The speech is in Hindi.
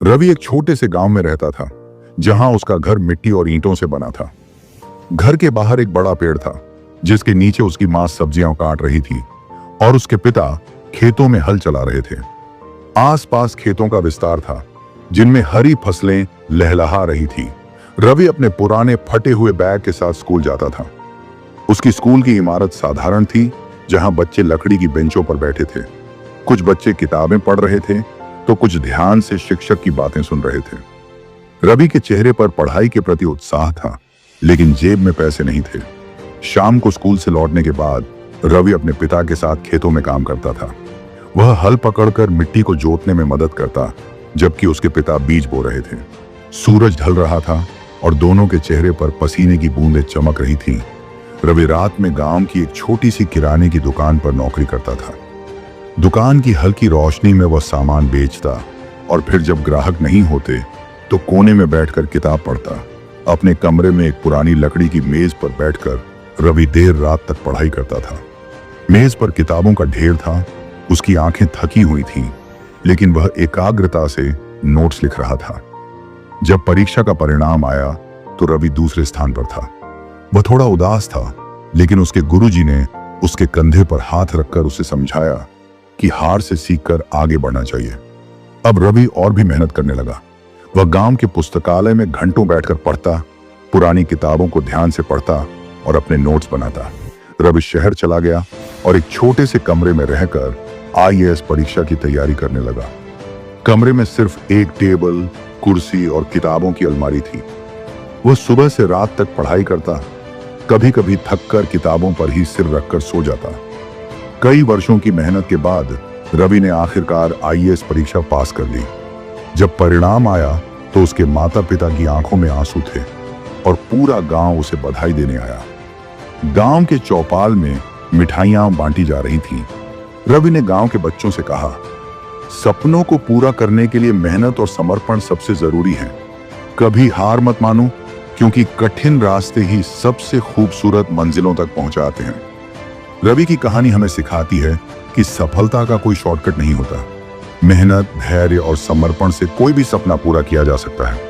रवि एक छोटे से गांव में रहता था, जहां उसका घर मिट्टी और ईंटों से बना था। घर के बाहर एक बड़ा पेड़ था, जिसके नीचे उसकी मां सब्जियां काट रही थी और उसके पिता खेतों में हल चला रहे थे। आसपास खेतों का विस्तार था, जिनमें हरी फसलें लहलहा रही थी। रवि अपने पुराने फटे हुए बैग के साथ स्कूल जाता था। उसकी स्कूल की इमारत साधारण थी, जहां बच्चे लकड़ी की बेंचों पर बैठे थे। कुछ बच्चे किताबें पढ़ रहे थे, तो कुछ ध्यान से शिक्षक की बातें सुन रहे थे। रवि के चेहरे पर पढ़ाई के प्रति उत्साह था, लेकिन जेब में पैसे नहीं थे। शाम को स्कूल से लौटने के बाद रवि अपने पिता के साथ खेतों में काम करता था। वह हल पकड़कर मिट्टी को जोतने में मदद करता, जबकि उसके पिता बीज बो रहे थे। सूरज ढल रहा था और दोनों के चेहरे पर पसीने की बूंदें चमक रही थीं। रवि रात में गांव की एक छोटी सी किराने की दुकान पर नौकरी करता था। दुकान की हल्की रोशनी में वह सामान बेचता और फिर जब ग्राहक नहीं होते तो कोने में बैठकर किताब पढ़ता। अपने कमरे में एक पुरानी लकड़ी की मेज पर बैठकर रवि देर रात तक पढ़ाई करता था। मेज पर किताबों का ढेर था। उसकी आंखें थकी हुई थीं, लेकिन वह एकाग्रता से नोट्स लिख रहा था। जब परीक्षा का परिणाम आया तो रवि दूसरे स्थान पर था। वह थोड़ा उदास था, लेकिन उसके गुरुजी ने उसके कंधे पर हाथ रखकर उसे समझाया कि हार से सीखकर आगे बढ़ना चाहिए। अब रवि और भी मेहनत करने लगा। वह गांव के पुस्तकालय में घंटों बैठकर पढ़ता, पुरानी किताबों को ध्यान से पढ़ता और अपने नोट्स बनाता। रवि शहर चला गया और एक छोटे से कमरे में रहकर आईएएस परीक्षा की तैयारी करने लगा। कमरे में सिर्फ एक टेबल, कुर्सी और किताबों की अलमारी थी। वह सुबह से रात तक पढ़ाई करता, कभी कभी थककर किताबों पर ही सिर रखकर सो जाता। कई वर्षों की मेहनत के बाद रवि ने आखिरकार आईएएस परीक्षा पास कर ली। जब परिणाम आया तो उसके माता पिता की आंखों में आंसू थे और पूरा गांव उसे बधाई देने आया। गांव के चौपाल में मिठाइयां बांटी जा रही थीं। रवि ने गांव के बच्चों से कहा, सपनों को पूरा करने के लिए मेहनत और समर्पण सबसे जरूरी है। कभी हार मत मानो, क्योंकि कठिन रास्ते ही सबसे खूबसूरत मंजिलों तक पहुंचाते हैं। रवि की कहानी हमें सिखाती है कि सफलता का कोई शॉर्टकट नहीं होता। मेहनत, धैर्य और समर्पण से कोई भी सपना पूरा किया जा सकता है।